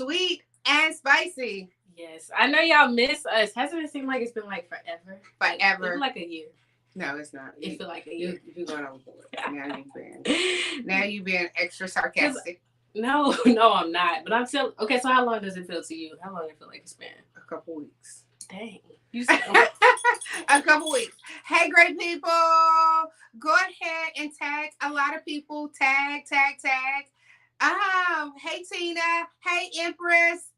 Sweet and Spicy. Yes, I know y'all miss us. Hasn't it seemed like it's been like forever? Forever. It's like a year. No, it's not. It feel like a year. You're going overboard. Now you've been extra sarcastic. No, I'm not. But I'm still okay. So how long does it feel to you? How long does it feel like it's been? A couple weeks. Dang. You said a couple weeks. Hey, great people. Go ahead and tag a lot of people. Tag. Hey, Tina. Hey, Empress.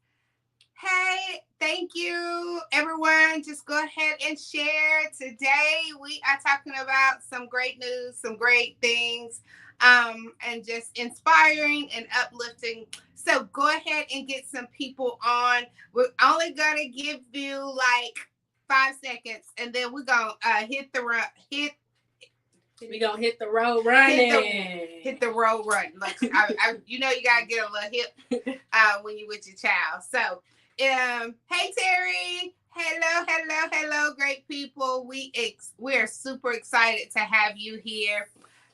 Hey, thank you, everyone. Just go ahead and share. Today, we are talking about some great news, some great things, and just inspiring and uplifting. So go ahead and get some people on. We're only going to give you like 5 seconds, and then we're going to we gonna hit the road running. Hit the road running. Like you gotta get a little hip when you with your child. So, hey Terry, hello, great people. We're super excited to have you here.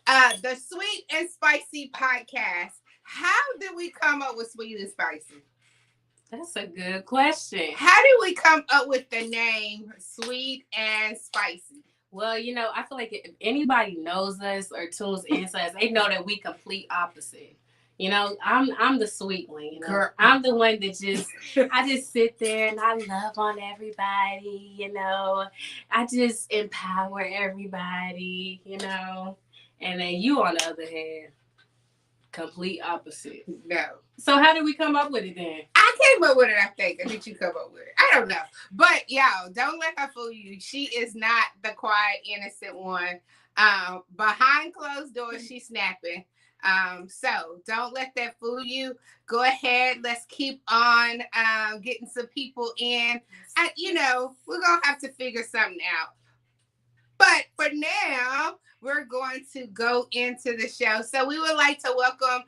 The Sweet and Spicy podcast. How did we come up with Sweet and Spicy? That's a good question. How did we come up with the name Sweet and Spicy? Well, I feel like if anybody knows us or tunes into us, they know that we complete opposite. I'm the sweet one, Girl. I'm the one that I just sit there and I love on everybody, I just empower everybody, and then you, on the other hand, complete opposite. No. So how did we come up with it then? I came up with it, I think. Or did you come up with it? I don't know. But, y'all, don't let her fool you. She is not the quiet, innocent one. Behind closed doors, she's snapping. So don't let that fool you. Go ahead. Let's keep on getting some people in. We're going to have to figure something out. But for now, we're going to go into the show. So we would like to welcome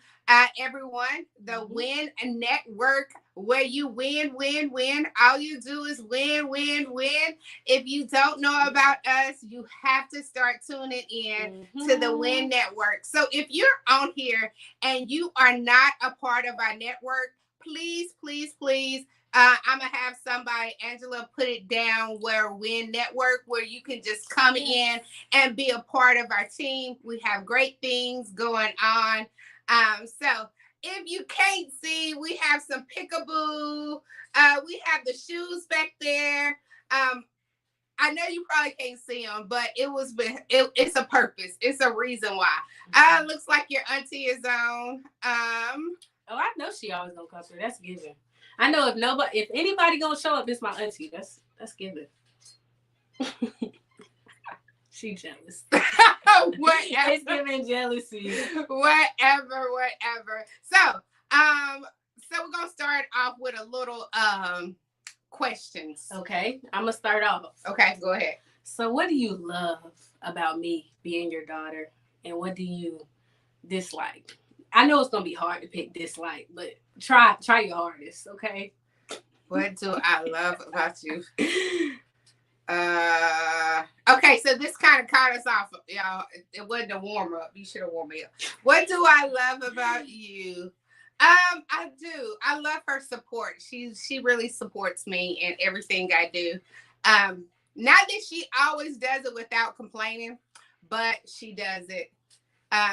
everyone, the Win Network, where you win. All you do is win. If you don't know about us, you have to start tuning in to the Win Network. So if you're on here and you are not a part of our network, please, I'm going to have somebody, Angela, put it down where Win Network, where you can just come in and be a part of our team. We have great things going on. So if you can't see, we have some peekaboo. We have the shoes back there. I know you probably can't see them, but it's a purpose. It's a reason why. Looks like your auntie is on. Oh, I know she always gonna come through. That's given. I know if anybody gonna show up, it's my auntie. That's given. She jealous. Whatever. It's giving jealousy. Whatever. So we're gonna start off with a little questions. Okay, I'm gonna start off. Okay, go ahead. So, what do you love about me being your daughter, and what do you dislike? I know it's gonna be hard to pick dislike, but try your hardest, okay? What do I love about you? Okay, so this kind of caught us off, y'all. It wasn't a warm up. You should have warmed me up. What do I love about you? I do. I love her support. She really supports me in everything I do. Not that she always does it without complaining, but she does it.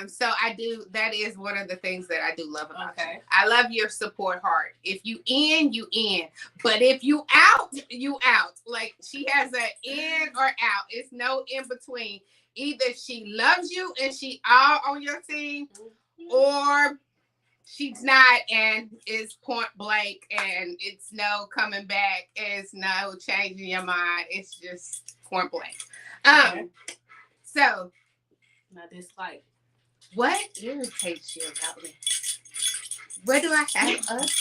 So I do. That is one of the things that I do love about you. I love your support heart. If you in, you in. But if you out, you out. Like, she has an in or out. It's no in between. Either she loves you and she all on your team, or she's not and it's point blank and it's no coming back. It's no changing your mind. It's just point blank. So not dislike. What irritates you about me? Where do I have us?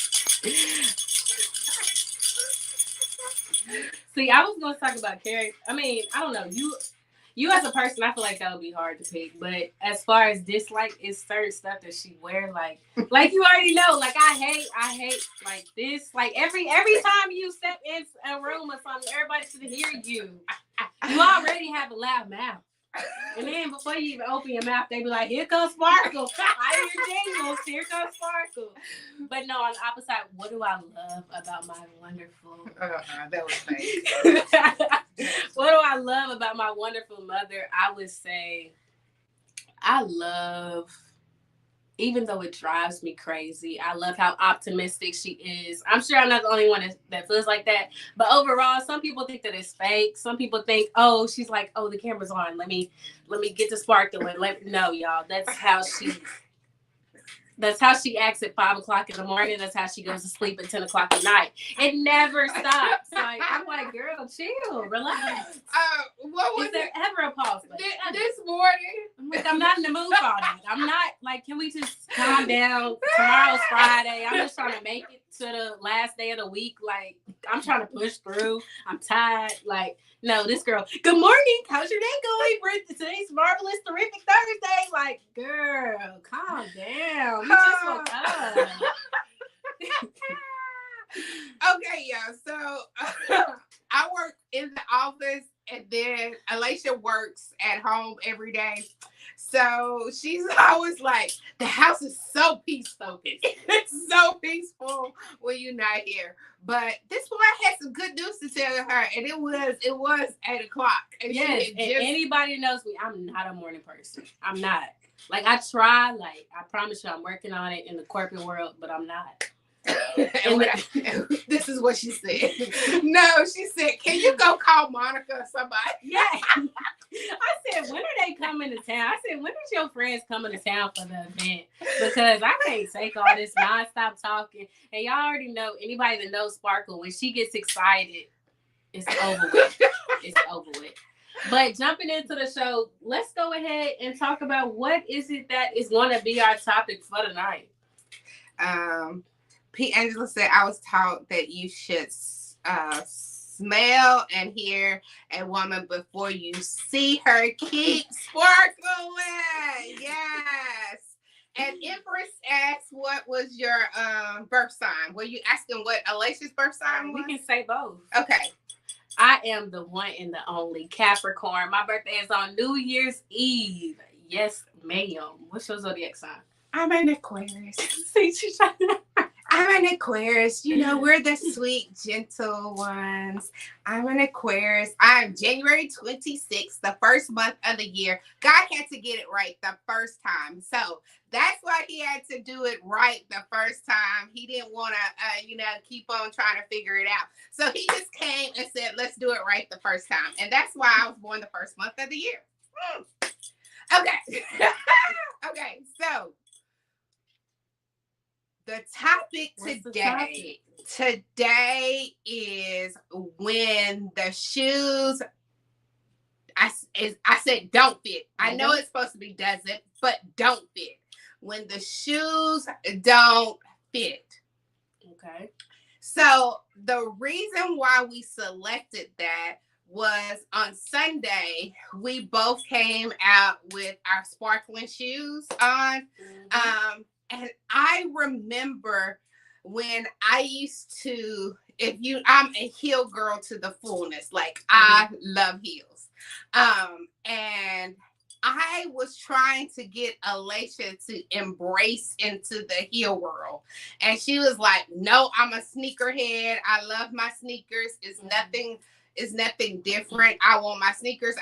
See, I was going to talk about character. I mean, I don't know. You as a person, I feel like that would be hard to pick. But as far as dislike, it's certain stuff that she wear. Like you already know. Like, I hate like this. Like every time you step in a room or something, everybody should hear you. You already have a loud mouth. And then before you even open your mouth, they be like, "Here comes Sparkle." I hear jingles. Here comes Sparkle. But no, on the opposite side, what do I love about my wonderful? That was fake. What do I love about my wonderful mother? I would say, I love. Even though it drives me crazy, I love how optimistic she is. I'm sure I'm not the only one that feels like that. But overall, some people think that it's fake. Some people think, oh, she's like, oh, the camera's on. Let me get to Sparkle and no, y'all. That's how she acts at 5 o'clock in the morning. That's how she goes to sleep at 10 o'clock at night. It never stops. Like, I'm like, girl, chill, relax. What was Is there ever a pause? This morning? I'm like, I'm not in the mood for all that. I'm not, like, can we just calm down? Tomorrow's Friday. I'm just trying to make it to the last day of the week. Like, I'm trying to push through. I'm tired. Like, no, this girl, good morning. How's your day going? Today's marvelous, terrific Thursday. Like, girl, calm down. You just woke up. Okay, yeah. So I work in the office, and then Alaysha works at home every day. So she's always like, the house is so peaceful. It's so peaceful when you're not here. But this one had some good news to tell her, and it was 8 o'clock. And yes, and anybody knows me, I'm not a morning person. I'm not. Like, I try, like, I promise you I'm working on it in the corporate world, but I'm not. This is what she said. No, she said, can you go call Monica or somebody? Yeah. I said, when are they coming to town? I said, when is your friends coming to town for the event? Because I can't take all this nonstop talking. And y'all already know, anybody that knows Sparkle, when she gets excited, it's over with. It's over with. But jumping into the show, let's go ahead and talk about what is it that is going to be our topic for tonight. P. Angela said, I was taught that you should smell and hear a woman before you see her. Keep sparkling. Yes. And Empress asked, what was your birth sign? Were you asking what Alaysha's birth sign was? We can say both. Okay. I am the one and the only Capricorn. My birthday is on New Year's Eve. Yes, ma'am. What's your zodiac sign? I'm an Aquarius. See, she's trying to... I'm an Aquarius. You know, we're the sweet, gentle ones. I'm an Aquarius. I'm January 26th, the first month of the year. God had to get it right the first time. So that's why he had to do it right the first time. He didn't want to, keep on trying to figure it out. So he just came and said, let's do it right the first time. And that's why I was born the first month of the year. Okay. Okay, so the topic today is when the shoes, I said don't fit. I know it's supposed to be doesn't, but don't fit. When the shoes don't fit. Okay. So the reason why we selected that was on Sunday, we both came out with our sparkling shoes on. Mm-hmm. And I remember when I used to, I'm a heel girl to the fullness. Like, I love heels. And I was trying to get Alaysha to embrace into the heel world. And she was like, no, I'm a sneakerhead. I love my sneakers. It's nothing different. I want my sneakers.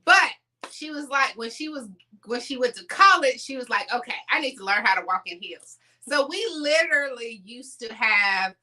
But she was like, when she went to college, she was like, okay, I need to learn how to walk in heels. So we literally used to have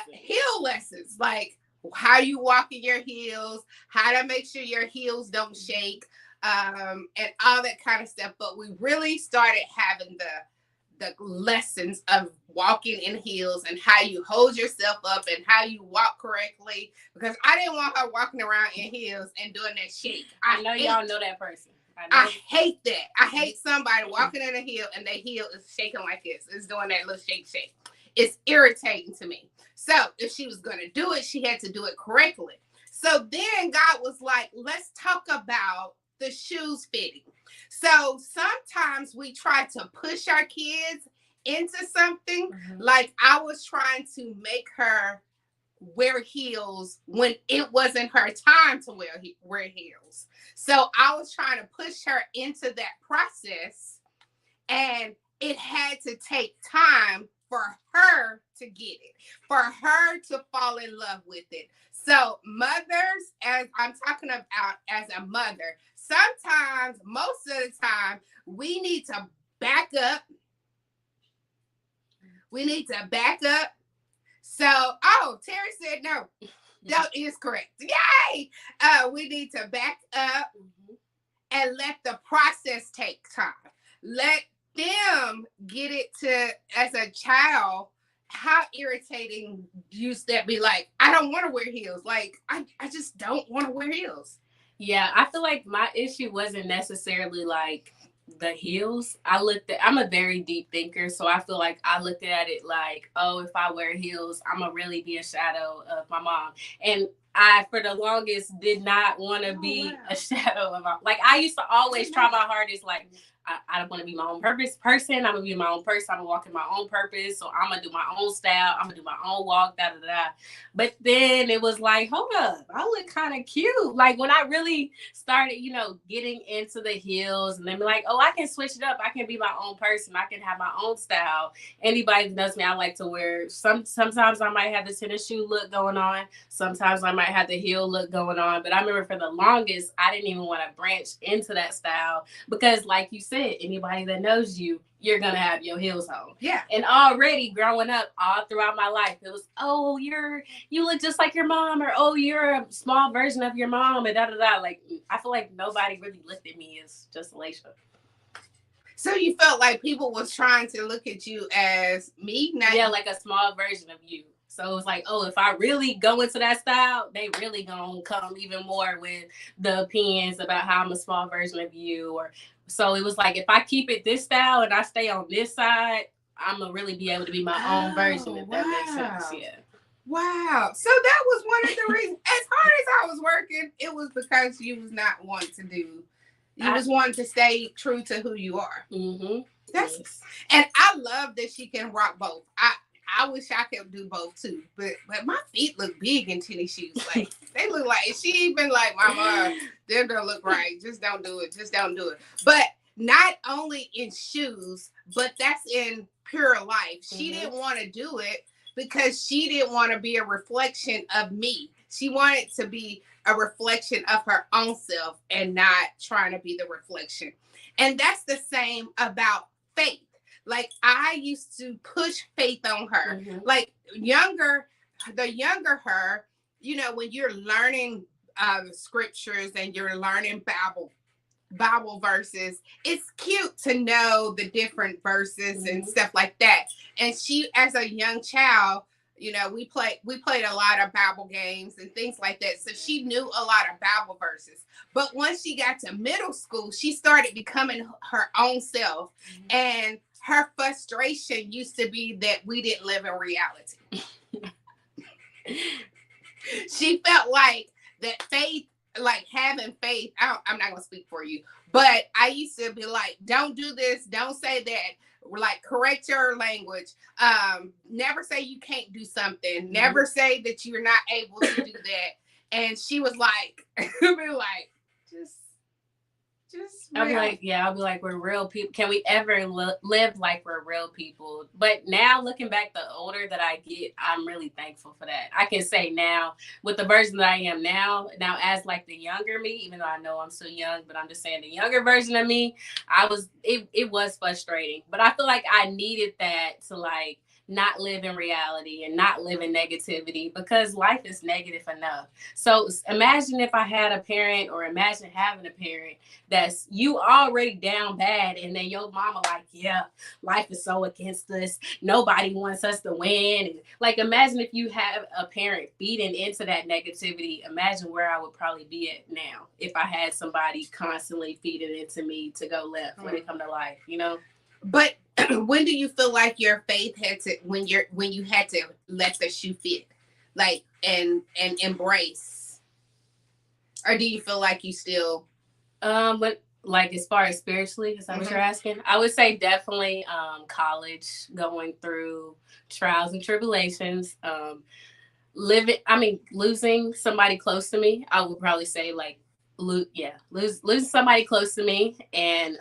heel lessons, like how you walk in your heels, how to make sure your heels don't shake, and all that kind of stuff. But we really started having the lessons of walking in heels and how you hold yourself up and how you walk correctly, because I didn't want her walking around in heels and doing that shake. I know y'all know that person. I hate that. I hate somebody walking in a heel and their heel is shaking like this. It's doing that little shake. It's irritating to me. So if she was going to do it, she had to do it correctly. So then God was like, let's talk about the shoes fitting. So sometimes we try to push our kids into something. Mm-hmm. Like I was trying to make her wear heels when it wasn't her time to wear heels. So I was trying to push her into that process, and it had to take time for her to get it, for her to fall in love with it. So mothers, as I'm talking about as a mother, sometimes, most of the time, we need to back up. We need to back up. So, oh, Terry said no. That is correct. Yay! We need to back up and let the process take time. Let them get it to, as a child, how irritating used that be like, I don't want to wear heels. Like, I just don't want to wear heels. Yeah, I feel like my issue wasn't necessarily like the heels. I'm a very deep thinker, so I feel like I looked at it like, oh, if I wear heels, I'm gonna really be a shadow of my mom. And I, for the longest, did not want to be a shadow of my, like, I used to always try my hardest, like, I don't want to be my own person. I'm gonna be my own person. I'm gonna walk in my own purpose. So I'm gonna do my own style. I'm gonna do my own walk. Da da da. But then it was like, hold up, I look kind of cute. Like when I really started, getting into the heels, and then be like, oh, I can switch it up. I can be my own person. I can have my own style. Anybody that knows me, I like to wear sometimes I might have the tennis shoe look going on. Sometimes I might have the heel look going on. But I remember for the longest, I didn't even want to branch into that style because, like you said, anybody that knows you, you're gonna have your heels on. Yeah. And already growing up, all throughout my life, it was, oh, you look just like your mom, or oh, you're a small version of your mom, and da da da. Like, I feel like nobody really looked at me as just Alaysha. So you felt like people was trying to look at you as me? Yeah, like a small version of you. So it's like, oh, if I really go into that style, they really gonna come even more with the opinions about how I'm a small version of you. Or so it was like, if I keep it this style and I stay on this side, I'm gonna really be able to be my own version, if that makes sense. Yeah. Wow. So that was one of the reasons. As hard as I was working, it was because you was not wanting to do. You was wanting to stay true to who you are. Mm-hmm. And I love that she can rock both. I wish I could do both too, but my feet look big in tennis shoes. Like they look like, she even like, Mama, they don't look right. Just don't do it. Just don't do it. But not only in shoes, but that's in pure life. She didn't want to do it because she didn't want to be a reflection of me. She wanted to be a reflection of her own self and not trying to be the reflection. And that's the same about faith. Like I used to push faith on her. Like the younger her, when you're learning scriptures and you're learning Bible verses, it's cute to know the different verses and stuff like that. And she, as a young child, we played a lot of Bible games and things like that. So she knew a lot of Bible verses. But once she got to middle school, she started becoming her own self. And her frustration used to be that we didn't live in reality. She felt like that faith, like having faith, I'm not going to speak for you, but I used to be like, don't do this, don't say that, like correct your language, never say you can't do something, never say that you're not able to do that. And she was like, be like, just I'll be like, we're real people. Can we ever live like we're real people? But now, looking back, the older that I get, I'm really thankful for that. I can say now, with the version that I am now as like the younger me, even though I know I'm still young, but I'm just saying the younger version of me, it was frustrating. But I feel like I needed that to like not live in reality and not live in negativity, because life is negative enough. So imagine if I had a parent, or imagine having a parent that's you already down bad, and then your mama like, yeah, life is so against us, nobody wants us to win. And like, imagine if you have a parent feeding into that negativity. Imagine where I would probably be at now if I had somebody constantly feeding into me to go left when it comes to life, But when do you feel like your faith had to, when you had to let the shoe fit, like, and embrace, or do you feel like you still? But like, as far as spiritually, is that what you're asking? I would say definitely college, going through trials and tribulations. losing somebody close to me, I would probably say like losing somebody close to me and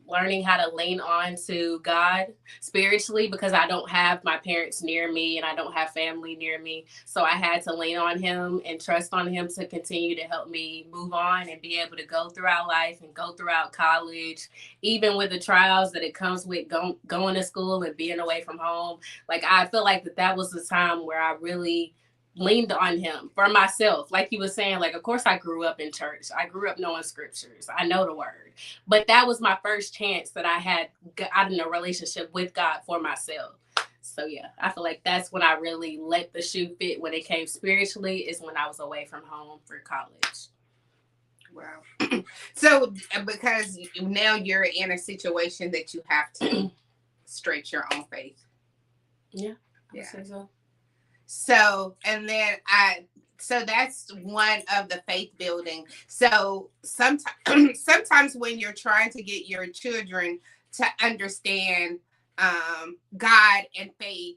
learning how to lean on to God spiritually, because I don't have my parents near me and I don't have family near me. So I had to lean on him and trust on him to continue to help me move on and be able to go throughout life and go throughout college, even with the trials that it comes with going to school and being away from home. Like, I feel like that was the time where I really leaned on him for myself. Like you was saying, like, of course I grew up in church. I grew up knowing scriptures. I know the word. But that was my first chance that I had gotten a relationship with God for myself. So yeah, I feel like that's when I really let the shoe fit when it came spiritually, is when I was away from home for college. Wow. So because now you're in a situation that you have to stretch your own faith. Yeah. Yeah. I say so. So, and then so that's one of the faith building. So sometimes, sometimes when you're trying to get your children to understand God and faith,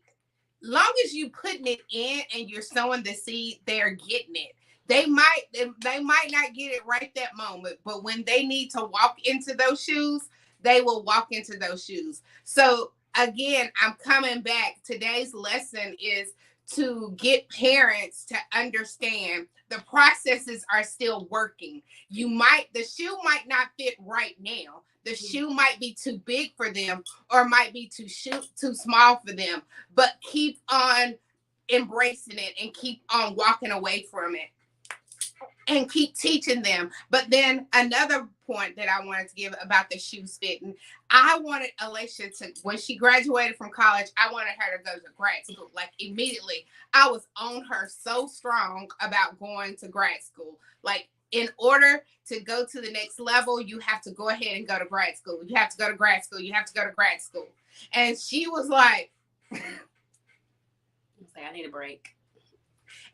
long as you putting it in and you're sowing the seed, they're getting it. They might not get it right that moment, but when they need to walk into those shoes, they will walk into those shoes. So again, I'm coming back. Today's lesson is to get parents to understand the processes are still working. The shoe might not fit right now. The shoe might be too big for them or might be too small for them, but keep on embracing it and keep on walking away from it and keep teaching them. But then another point that I wanted to give about the shoes fitting, I wanted Alaysha to, when she graduated from college, I wanted her to go to grad school. Like immediately, I was on her so strong about going to grad school. Like, in order to go to the next level, you have to go ahead and go to grad school. You have to go to grad school. You have to go to grad school. And she was like, I need a break.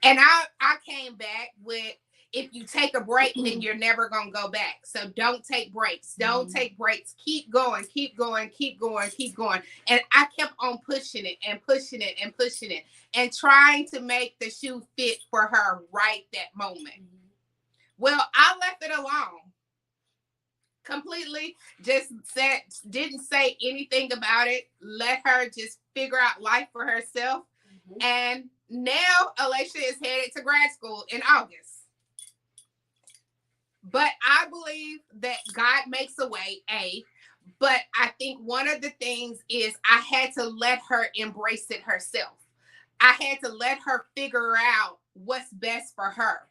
And I came back with, if you take a break, then you're never going to go back. So don't take breaks. Don't take breaks. Keep going, keep going, keep going, keep going. And I kept on pushing it and pushing it and pushing it and trying to make the shoe fit for her right that moment. Well, I left it alone. Completely just didn't say anything about it. Let her just figure out life for herself. And now Alaysha is headed to grad school in August. But I believe that God makes a way, but I think one of the things is I had to let her embrace it herself. I had to let her figure out what's best for her.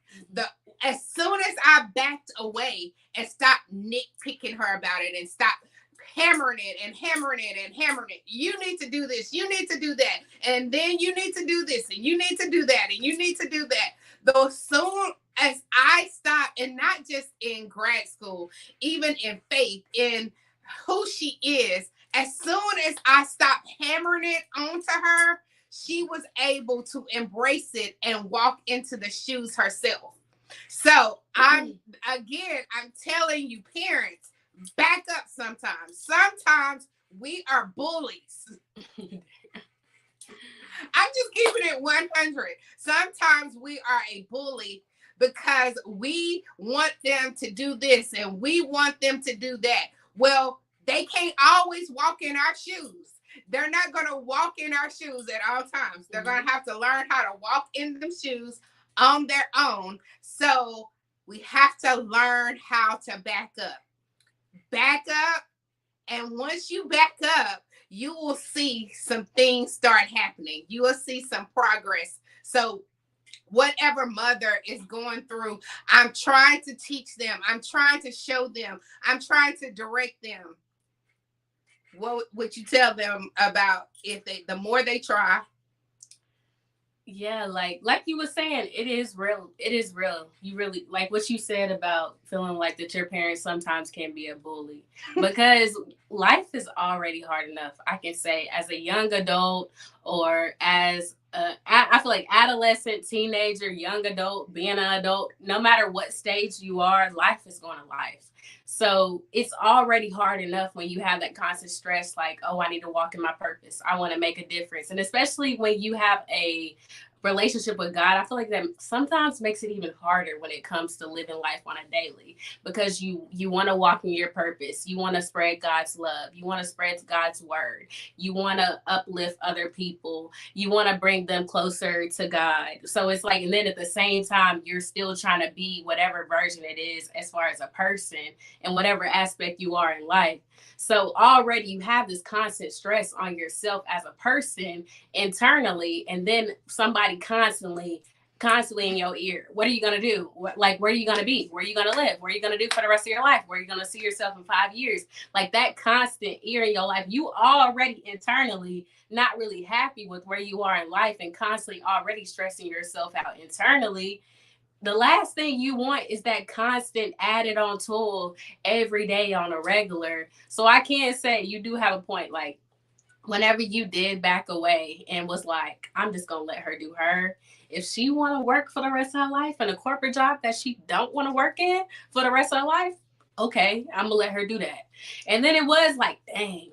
As soon as I backed away and stopped nitpicking her about it and stopped hammering it and hammering it and hammering it. You need to do this. You need to do that. And then you need to do this. And you need to do that. And you need to do that. Though soon as I stopped, and not just in grad school, even in faith, in who she is, as soon as I stopped hammering it onto her, she was able to embrace it and walk into the shoes herself. So I'm telling you, parents, back up sometimes. Sometimes we are bullies. I'm just keeping it 100. Sometimes we are a bully because we want them to do this and we want them to do that. Well, they can't always walk in our shoes. They're not going to walk in our shoes at all times. They're going to have to learn how to walk in them shoes on their own. So we have to learn how to back up. Back up. And once you back up, you will see some things start happening. You will see some progress. So whatever mother is going through, I'm trying to teach them. I'm trying to show them. I'm trying to direct them. What would you tell them about the more they try? Yeah, like you were saying, it is real. It is real. You really, like what you said about feeling like that your parents sometimes can be a bully, because life is already hard enough. I can say, as a young adult, or as I feel like adolescent, teenager, young adult, being an adult, no matter what stage you are, life is going to life. So it's already hard enough when you have that constant stress, like, oh, I need to walk in my purpose. I want to make a difference. And especially when you have a relationship with God, I feel like that sometimes makes it even harder when it comes to living life on a daily, because you want to walk in your purpose, you want to spread God's love, you want to spread God's word, you want to uplift other people, you want to bring them closer to God. So it's like, and then at the same time, you're still trying to be whatever version it is as far as a person and whatever aspect you are in life. So already you have this constant stress on yourself as a person internally, and then somebody constantly in your ear. What are you going to do? Where are you going to be? Where are you going to live? What are you going to do for the rest of your life? Where are you going to see yourself in 5 years? Like that constant ear in your life, you already internally not really happy with where you are in life and constantly already stressing yourself out internally. The last thing you want is that constant added on tool every day on a regular. So I can't say, you do have a point. Like, whenever you did back away and was like, I'm just gonna let her do her. If she want to work for the rest of her life in a corporate job that she don't want to work in for the rest of her life, okay, I'm gonna let her do that. And then it was like, dang,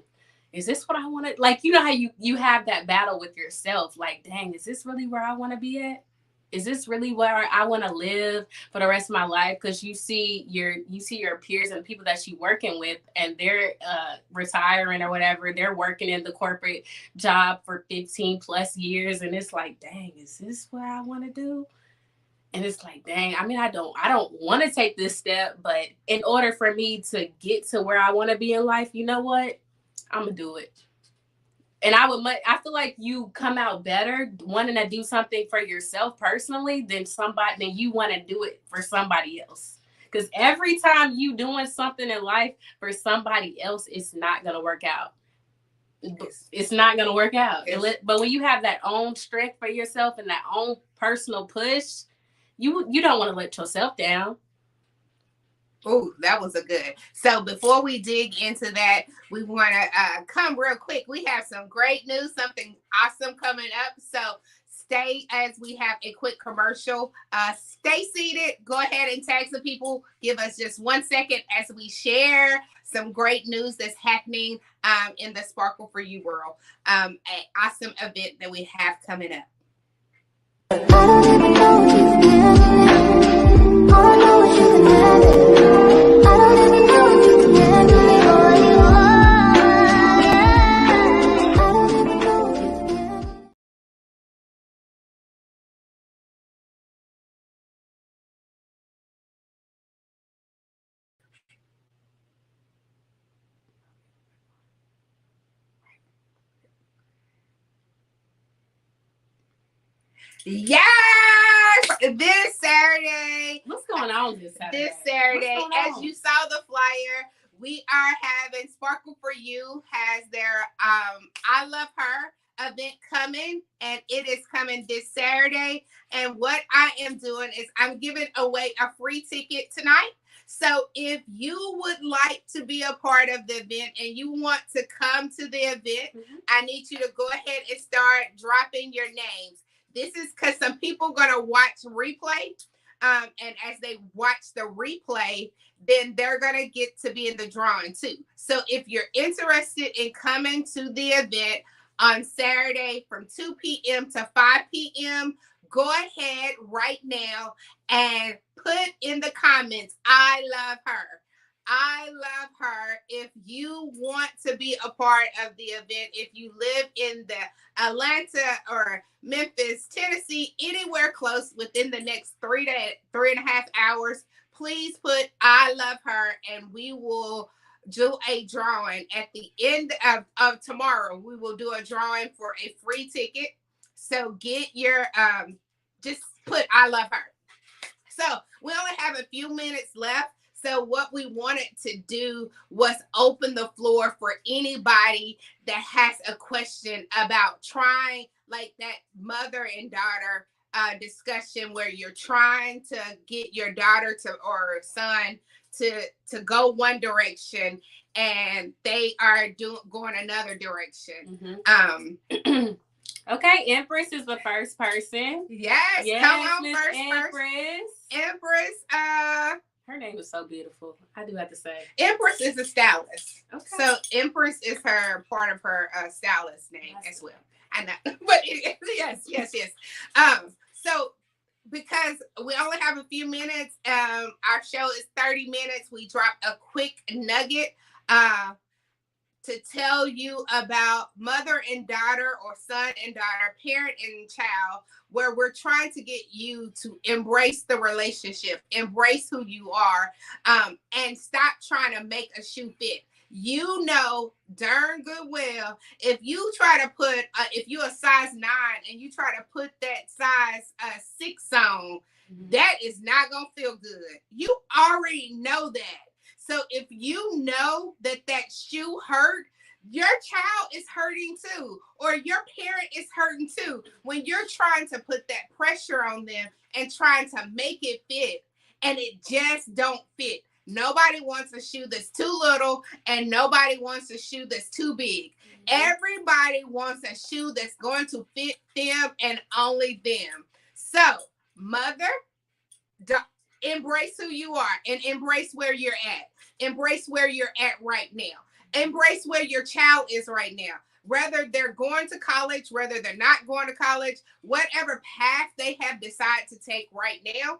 is this what I want to, like, you know how you have that battle with yourself, like, dang, is this really where I want to be at? Is this really where I want to live for the rest of my life? Because you see your peers and people that you working with, and they're retiring or whatever. They're working in the corporate job for 15 plus years, and it's like, dang, is this what I want to do? And it's like, dang, I mean, I don't want to take this step, but in order for me to get to where I want to be in life, you know what? I'm gonna do it. And I feel like you come out better wanting to do something for yourself personally than you want to do it for somebody else. Because every time you doing something in life for somebody else, it's not gonna work out. It's not gonna work out. But when you have that own strength for yourself and that own personal push, you don't want to let yourself down. Oh, that was a good. So before we dig into that, we want to come real quick. We have some great news, something awesome coming up. So stay as we have a quick commercial. Stay seated. Go ahead and tag some people. Give us just 1 second as we share some great news that's happening in the Sparkle for You world. An awesome event that we have coming up. I don't even know if you can handle it. All I know is you can handle it. I don't even know if you can handle it. All you are, yeah. I don't even know if you can handle it. Yes, this Saturday. What's going on this Saturday? This Saturday, as you saw the flyer, we are having Sparkle for You has their I Love Her event coming, and it is coming this Saturday. And what I am doing is I'm giving away a free ticket tonight. So if you would like to be a part of the event and you want to come to the event, I need you to go ahead and start dropping your names. This is because some people are going to watch replay. And as they watch the replay, then they're going to get to be in the drawing too. So if you're interested in coming to the event on Saturday from 2 p.m. to 5 p.m., go ahead right now and put in the comments, I love her. I love her. If you want to be a part of the event, if you live in the Atlanta or Memphis, Tennessee, anywhere close within the next 3.5 hours, please put I love her, and we will do a drawing at the end of tomorrow. We will do a drawing for a free ticket. So get your just put I love her. So we only have a few minutes left. So what we wanted to do was open the floor for anybody that has a question about trying, like that mother and daughter discussion where you're trying to get your daughter to or son to go one direction and they are going another direction. Okay, Empress is the first person. Yes, come on, Miss first Empress. Empress, her name is so beautiful. I do have to say. Empress is a stylist. Okay. So Empress is her part of her stylist name as well. I know, but yes. So because we only have a few minutes, our show is 30 minutes. We drop a quick nugget. To tell you about mother and daughter or son and daughter, parent and child, where we're trying to get you to embrace the relationship, embrace who you are, and stop trying to make a shoe fit. You know darn good well if you try to put if you're a size 9 and you try to put that size 6 on, that is not gonna feel good. You already know that. So if you know that that shoe hurt, your child is hurting too, or your parent is hurting too. When you're trying to put that pressure on them and trying to make it fit, and it just don't fit. Nobody wants a shoe that's too little, and nobody wants a shoe that's too big. Everybody wants a shoe that's going to fit them and only them. So, mother, embrace who you are and embrace where you're at. Embrace where you're at right now. Embrace where your child is right now. Whether they're going to college, whether they're not going to college, whatever path they have decided to take right now,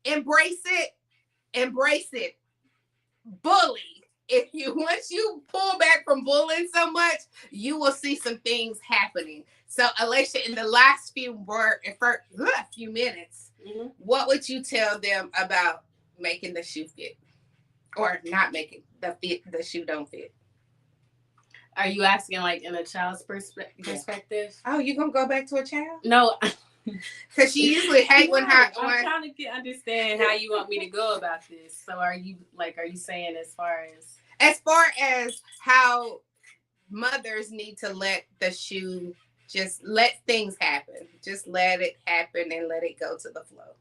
embrace it. Embrace it. Bully. If you once you pull back from bullying so much, you will see some things happening. So, Alaysha, in the last few minutes, what would you tell them about making the shoe fit, or not making the shoe don't fit? Are you asking like in a child's perspective? Oh, you gonna go back to a child? No, because she usually hate when I'm trying to understand how you want me to go about this. So are you saying as far as how mothers need to let the shoe just let things happen, just let it happen and let it go to the flow?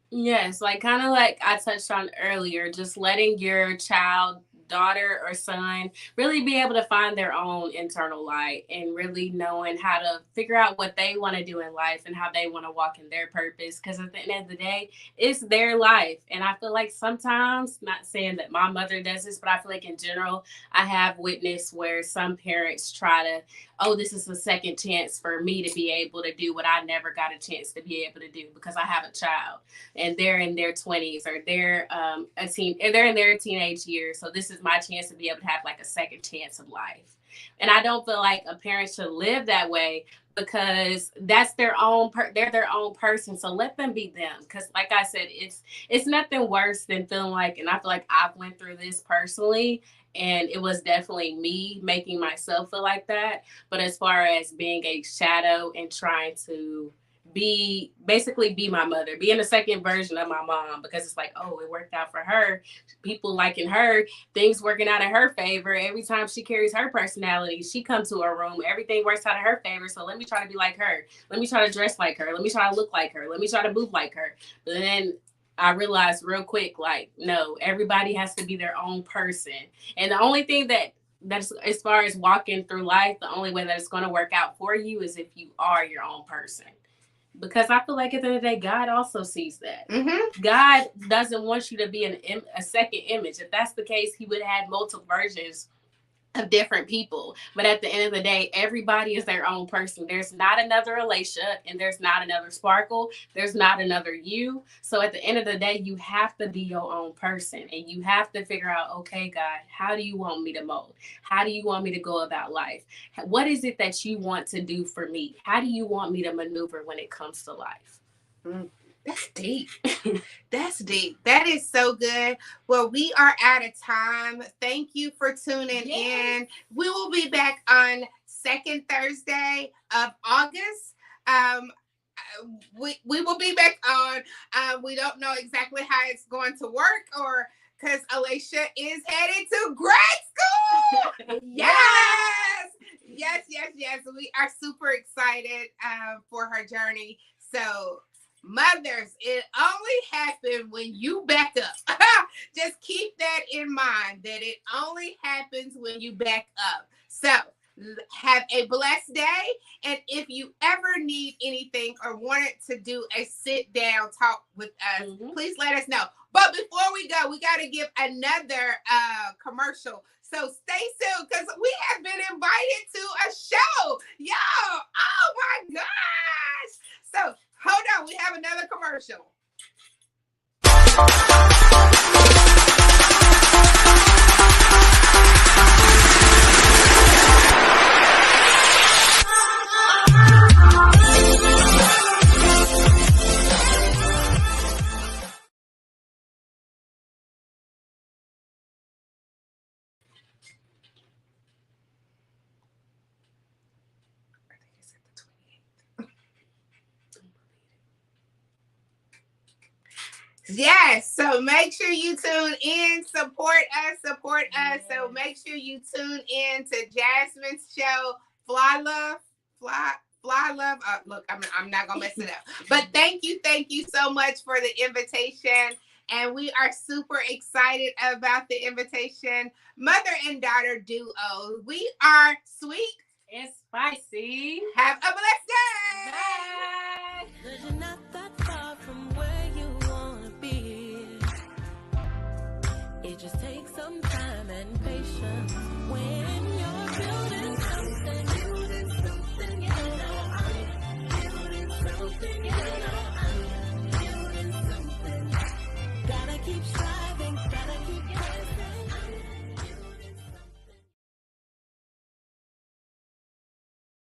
Yes, like kind of like I touched on earlier, just letting your child, daughter or son really be able to find their own internal light and really knowing how to figure out what they want to do in life and how they want to walk in their purpose. Because at the end of the day, it's their life. And I feel like sometimes, not saying that my mother does this, but I feel like in general, I have witnessed where some parents try to, oh, this is a second chance for me to be able to do what I never got a chance to be able to do because I have a child and they're in their 20s or they're they're in their teenage years. So this is my chance to be able to have like a second chance of life. And I don't feel like a parent should live that way because that's they're their own person. So let them be them. Because like I said, it's nothing worse than feeling like, and I feel like I've went through this personally, and it was definitely me making myself feel like that. But as far as being a shadow and trying to be my mother, being a second version of my mom, because it's like, oh, it worked out for her, people liking her, things working out in her favor. Every time she carries her personality, she comes to a room, everything works out in her favor. So let me try to be like her. Let me try to dress like her. Let me try to look like her. Let me try to move like her. But then I realized real quick, like, no, everybody has to be their own person. And the only thing that's as far as walking through life, the only way that it's going to work out for you is if you are your own person. Because I feel like at the end of the day, God also sees that. Mm-hmm. God doesn't want you to be a second image. If that's the case, he would have had multiple versions of different people. But at the end of the day, everybody is their own person. There's not another Alaysha and there's not another Sparkle. There's not another you. So at the end of the day, you have to be your own person and you have to figure out, okay, God, how do you want me to mold? How do you want me to go about life? What is it that you want to do for me? How do you want me to maneuver when it comes to life? That's deep. That's deep. That is so good. Well, we are out of time. Thank you for tuning in. We will be back on second Thursday of August. We will be back on. We don't know exactly how it's going to work, or because Alaysha is headed to grad school. Yes. We are super excited for her journey. So, mothers, it only happened when you back up. Just keep that in mind, that it only happens when you back up. So, have a blessed day. And if you ever need anything or wanted to do a sit down talk with us, please let us know. But before we go, we got to give another commercial. So stay tuned because we have been invited to a show. Yo, oh my gosh. So hold on, we have another commercial. Yes, so make sure you tune in, support us. So make sure you tune in to Jasmine's show, Fly Love, Fly Love. Look, I'm not gonna mess it up, but thank you so much for the invitation, and we are super excited about the invitation, mother and daughter duo. We are sweet and spicy. Have a blessed